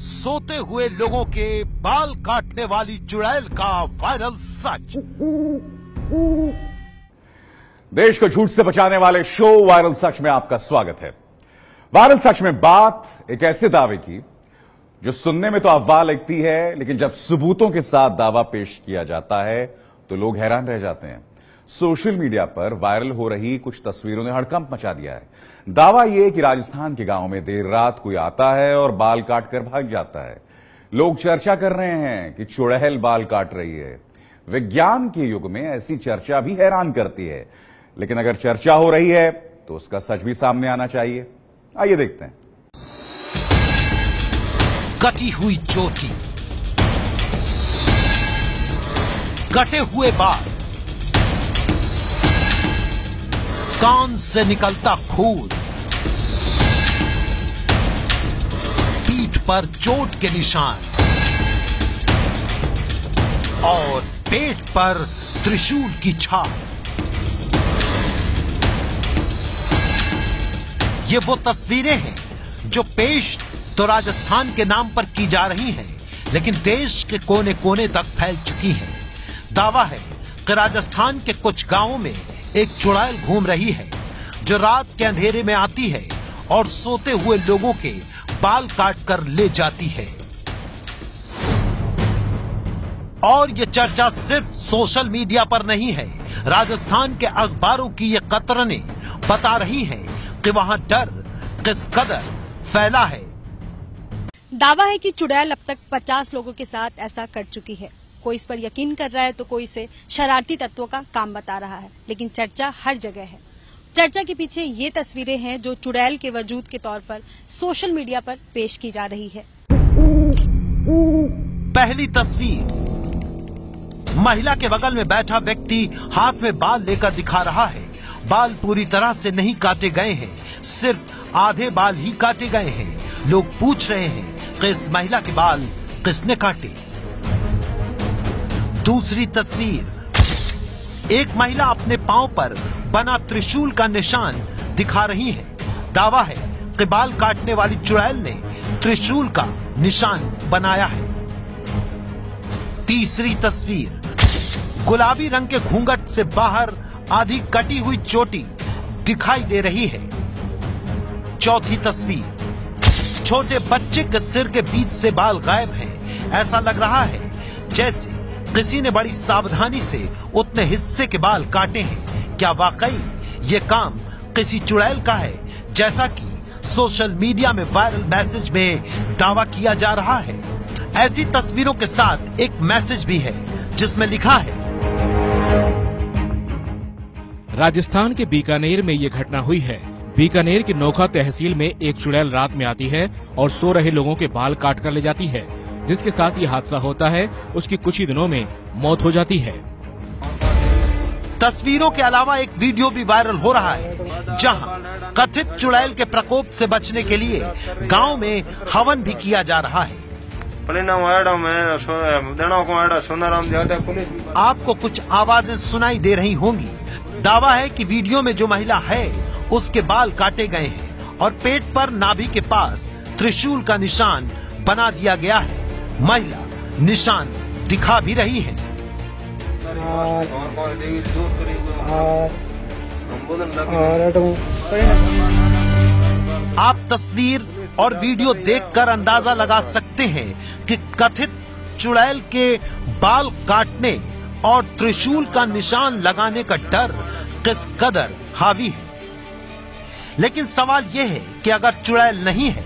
सोते हुए लोगों के बाल काटने वाली चुड़ैल का वायरल सच। देश को झूठ से बचाने वाले शो वायरल सच में आपका स्वागत है। वायरल सच में बात एक ऐसे दावे की जो सुनने में तो अफवाह लगती है, लेकिन जब सबूतों के साथ दावा पेश किया जाता है तो लोग हैरान रह जाते हैं। सोशल मीडिया पर वायरल हो रही कुछ तस्वीरों ने हड़कंप मचा दिया है। दावा यह कि राजस्थान के गांव में देर रात कोई आता है और बाल काटकर भाग जाता है। लोग चर्चा कर रहे हैं कि चुड़ैल बाल काट रही है। विज्ञान के युग में ऐसी चर्चा भी हैरान करती है, लेकिन अगर चर्चा हो रही है तो उसका सच भी सामने आना चाहिए। आइए देखते हैं। कटी हुई चोटी, कटे हुए बाल, कान से निकलता खून, पीठ पर चोट के निशान और पेट पर त्रिशूल की छाप। ये वो तस्वीरें हैं जो पेश तो राजस्थान के नाम पर की जा रही हैं, लेकिन देश के कोने कोने तक फैल चुकी हैं। दावा है कि राजस्थान के कुछ गांवों में एक चुड़ैल घूम रही है जो रात के अंधेरे में आती है और सोते हुए लोगों के बाल काट कर ले जाती है। और ये चर्चा सिर्फ सोशल मीडिया पर नहीं है, राजस्थान के अखबारों की ये कतरनें बता रही हैं कि वहां डर किस कदर फैला है। दावा है कि चुड़ैल अब तक 50 लोगों के साथ ऐसा कर चुकी है। कोई इस पर यकीन कर रहा है तो कोई इसे शरारती तत्वों का काम बता रहा है, लेकिन चर्चा हर जगह है। चर्चा के पीछे ये तस्वीरें हैं जो चुड़ैल के वजूद के तौर पर सोशल मीडिया पर पेश की जा रही है। पहली तस्वीर, महिला के बगल में बैठा व्यक्ति हाथ में बाल लेकर दिखा रहा है। बाल पूरी तरह से नहीं काटे गए हैं, सिर्फ आधे बाल ही काटे गए हैं। लोग पूछ रहे हैं कि इस महिला के बाल किसने काटे। दूसरी तस्वीर, एक महिला अपने पांव पर बना त्रिशूल का निशान दिखा रही है। दावा है कि बाल काटने वाली चुड़ैल ने त्रिशूल का निशान बनाया है। तीसरी तस्वीर, गुलाबी रंग के घूंघट से बाहर आधी कटी हुई चोटी दिखाई दे रही है। चौथी तस्वीर, छोटे बच्चे के सिर के बीच से बाल गायब हैं। ऐसा लग रहा है जैसे किसी ने बड़ी सावधानी से उतने हिस्से के बाल काटे हैं। क्या वाकई ये काम किसी चुड़ैल का है, जैसा कि सोशल मीडिया में वायरल मैसेज में दावा किया जा रहा है? ऐसी तस्वीरों के साथ एक मैसेज भी है जिसमें लिखा है, राजस्थान के बीकानेर में ये घटना हुई है। बीकानेर की नोखा तहसील में एक चुड़ैल रात में आती है और सो रहे लोगों के बाल काट कर ले जाती है। जिसके साथ ये हादसा होता है उसकी कुछ ही दिनों में मौत हो जाती है। तस्वीरों के अलावा एक वीडियो भी वायरल हो रहा है जहां कथित चुड़ैल के प्रकोप से बचने के लिए गांव में हवन भी किया जा रहा है। आपको कुछ आवाजें सुनाई दे रही होंगी। दावा है कि वीडियो में जो महिला है उसके बाल काटे गए हैं और पेट पर नाभि के पास त्रिशूल का निशान बना दिया गया है। महिला निशान दिखा भी रही है। आप तस्वीर और वीडियो देखकर अंदाजा लगा सकते हैं कि कथित चुड़ैल के बाल काटने और त्रिशूल का निशान लगाने का डर किस कदर हावी है। लेकिन सवाल यह है कि अगर चुड़ैल नहीं है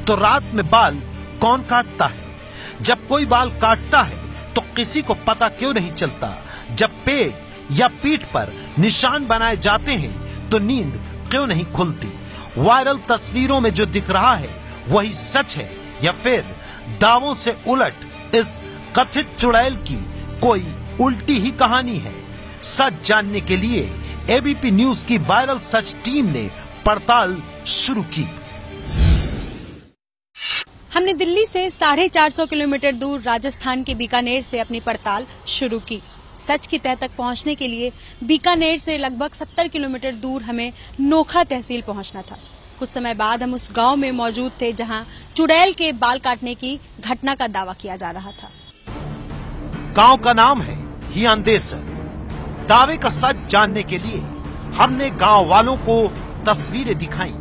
तो रात में बाल कौन काटता है? जब कोई बाल काटता है तो किसी को पता क्यों नहीं चलता? जब पेट या पीठ पर निशान बनाए जाते हैं तो नींद क्यों नहीं खुलती? वायरल तस्वीरों में जो दिख रहा है वही सच है या फिर दावों से उलट इस कथित चुड़ैल की कोई उल्टी ही कहानी है? सच जानने के लिए एबीपी न्यूज की वायरल सच टीम ने पड़ताल शुरू की। हमने दिल्ली से 450 किलोमीटर दूर राजस्थान के बीकानेर से अपनी पड़ताल शुरू की। सच की तह तक पहुंचने के लिए बीकानेर से लगभग 70 किलोमीटर दूर हमें नोखा तहसील पहुंचना था। कुछ समय बाद हम उस गांव में मौजूद थे जहां चुड़ैल के बाल काटने की घटना का दावा किया जा रहा था। गांव का नाम है हियांदेसर। दावे का सच जानने के लिए हमने गांव वालों को तस्वीरें दिखाई।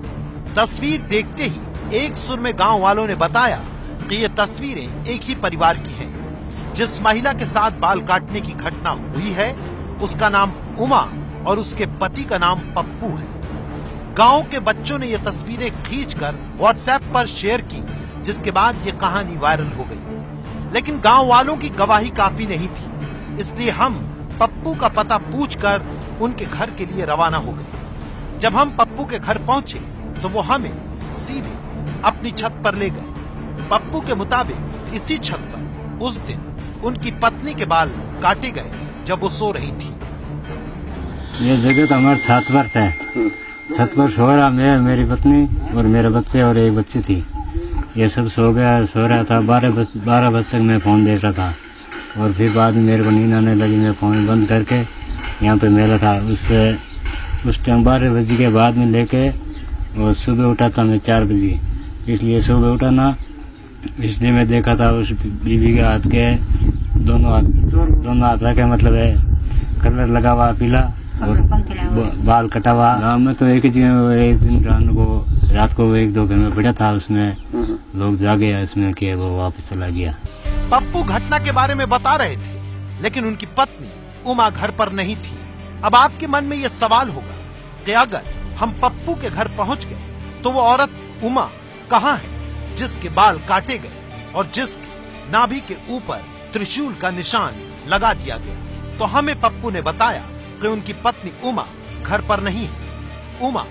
तस्वीर देखते ही एक सुर में गांव वालों ने बताया कि ये तस्वीरें एक ही परिवार की हैं। जिस महिला के साथ बाल काटने की घटना हुई है उसका नाम उमा और उसके पति का नाम पप्पू है। गांव के बच्चों ने ये तस्वीरें खींचकर व्हाट्सएप पर शेयर की, जिसके बाद ये कहानी वायरल हो गई। लेकिन गांव वालों की गवाही काफी नहीं थी, इसलिए हम पप्पू का पता पूछकर उनके घर के लिए रवाना हो गए। जब हम पप्पू के घर पहुंचे तो वो हमें सीधे अपनी छत पर ले गए। पप्पू के मुताबिक इसी छत पर उस दिन उनकी पत्नी के बाल काटे गए जब वो सो रही थी। ये जगह तो हमारे छत पर था। छत पर सो रहा मैं, मेरी पत्नी और मेरे बच्चे और एक बच्ची थी। ये सब सो रहा था। 12 बजे तक मैं फोन देख रहा था और फिर बाद में मेरे को नींद आने लगी। मैं फोन बंद करके यहाँ पे मेला था। उस टाइम 12 बजे के बाद में लेके और सुबह उठा था मैं 4 बजे। इसलिए सुबह उठा ना, इसलिए मैं देखा था उस बीवी के हाथ के दोनों हाथ रखे, मतलब है कलर लगा हुआ पीला और बाल कटा हुआ। गाँव में तो एक ही जगह एक दिन रात को 1-2 घर में पड़ा था, उसमें लोग जागे उसमें कि वो वापस चला गया। पप्पू घटना के बारे में बता रहे थे, लेकिन उनकी पत्नी उमा घर पर नहीं थी। अब आपके मन में ये सवाल होगा कि अगर हम पप्पू के घर पहुंच गए तो वो औरत उमा कहाँ है जिसके बाल काटे गए और जिसके नाभि के ऊपर त्रिशूल का निशान लगा दिया गया? तो हमें पप्पू ने बताया कि उनकी पत्नी उमा घर पर नहीं है। उमा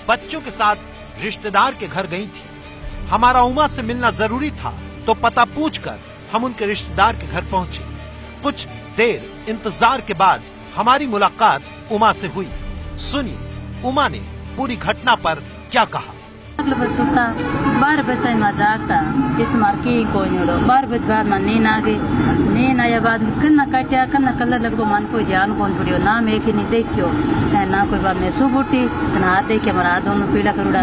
बच्चों के साथ रिश्तेदार के घर गई थी। हमारा उमा से मिलना जरूरी था, तो पता पूछकर हम उनके रिश्तेदार के घर पहुंचे। कुछ देर इंतजार के बाद हमारी मुलाकात उमा से हुई। सुनिए उमा ने पूरी घटना पर क्या कहा। 12 बजे जागता चित मार की कोई नहीं। 12 बजे बाद में नींद आ गई। नींद आया बाद कन्ना काटिया कन्ना कलर लगभग मन कोई ध्यान कौन पड़ियो ना, मैं कि नहीं देखियो ना कोई बात। मैं सुबह उठी हाथ देखे हमारा हाथ दोनों पीला करूड़ा।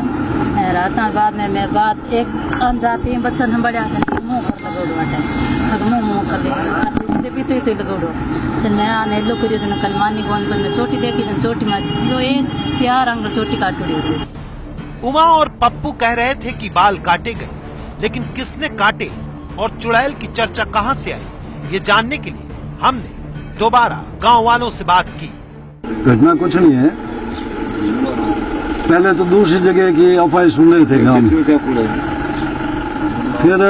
रात बाद में मैं बात एक अनजाती बच्चा संभालिया मुँह कर लगोड़ो मुँह कर ले भी तो लगोड़ो। जन मैं आने लो करियो जन कलमानी कौन बंद में चोटी देखी जन चोटी में जो एक 4 अंग चोटी काटूड़ी। उमा और पप्पू कह रहे थे कि बाल काटे गए, लेकिन किसने काटे और चुड़ैल की चर्चा कहां से आई, ये जानने के लिए हमने दोबारा गांव वालों से बात की। घटना कुछ नहीं है। पहले तो दूसरी जगह की अफवाह सुन रहे थे गांव में। फिर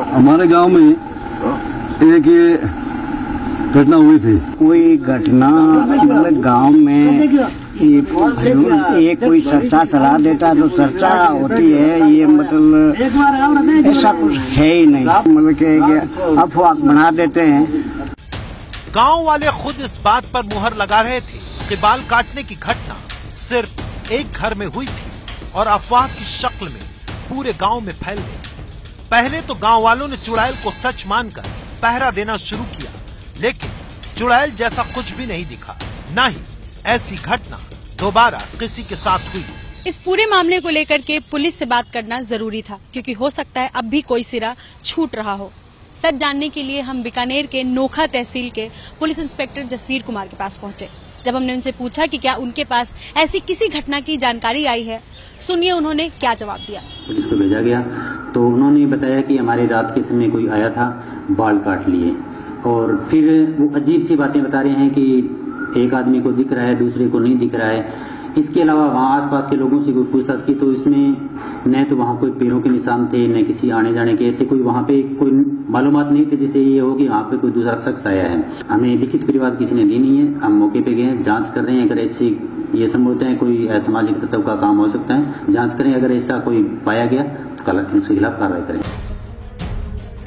हमारे गांव में एक ये घटना हुई थी। कोई घटना मतलब गांव में ये कोई चर्चा चला देता तो चर्चा होती है, ये मतलब ऐसा कुछ है ही नहीं, मतलब कि अफवाह बना देते हैं। गांव वाले खुद इस बात पर मुहर लगा रहे थे कि बाल काटने की घटना सिर्फ एक घर में हुई थी और अफवाह की शक्ल में पूरे गांव में फैल गई। पहले तो गांव वालों ने चुड़ैल को सच मानकर पहरा देना शुरू किया, लेकिन चुड़ैल जैसा कुछ भी नहीं दिखा, न ही ऐसी घटना दोबारा किसी के साथ हुई। इस पूरे मामले को लेकर के पुलिस से बात करना जरूरी था, क्योंकि हो सकता है अब भी कोई सिरा छूट रहा हो। सच जानने के लिए हम बीकानेर के नोखा तहसील के पुलिस इंस्पेक्टर जसवीर कुमार के पास पहुंचे। जब हमने उनसे पूछा कि क्या उनके पास ऐसी किसी घटना की जानकारी आई है, सुनिए उन्होंने क्या जवाब दिया। पुलिस को भेजा गया तो उन्होंने बताया कि हमारे रात के समय कोई आया था, बाल काट लिए, और फिर वो अजीब सी बातें बता रहे हैं कि एक आदमी को दिख रहा है, दूसरे को नहीं दिख रहा है। इसके अलावा वहाँ आसपास के लोगों से कोई पूछताछ की तो इसमें न तो वहाँ कोई पैरों के निशान थे, न किसी आने जाने के, ऐसे कोई वहाँ पे कोई मालूमात नहीं थे जिससे ये हो कि वहाँ पे कोई दूसरा शख्स आया है। हमें लिखित परिवाद किसी ने दी नहीं है। हम मौके पे गए, जांच कर रहे हैं। अगर ऐसी ये संभवतः है कोई असामाजिक तत्व का काम हो सकता है, जांच करें। अगर ऐसा कोई पाया गया तो उसके खिलाफ कार्रवाई करें।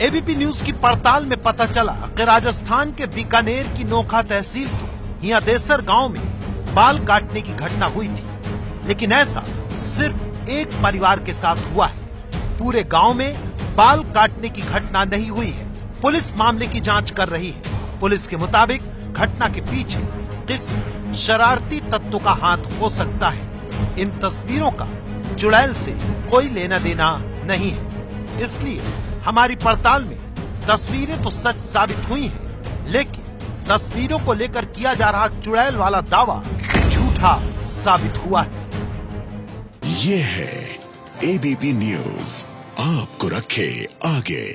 एबीपी न्यूज की पड़ताल में पता चला कि राजस्थान के बीकानेर की नोखा तहसील के हियांदेसर गांव में बाल काटने की घटना हुई थी, लेकिन ऐसा सिर्फ एक परिवार के साथ हुआ है। पूरे गांव में बाल काटने की घटना नहीं हुई है। पुलिस मामले की जांच कर रही है। पुलिस के मुताबिक घटना के पीछे किसी शरारती तत्व का हाथ हो सकता है। इन तस्वीरों का चुड़ैल से कोई लेना देना नहीं है। इसलिए हमारी पड़ताल में तस्वीरें तो सच साबित हुई हैं, लेकिन तस्वीरों को लेकर किया जा रहा चुड़ैल वाला दावा झूठा साबित हुआ है। ये है एबीपी न्यूज, आपको रखे आगे।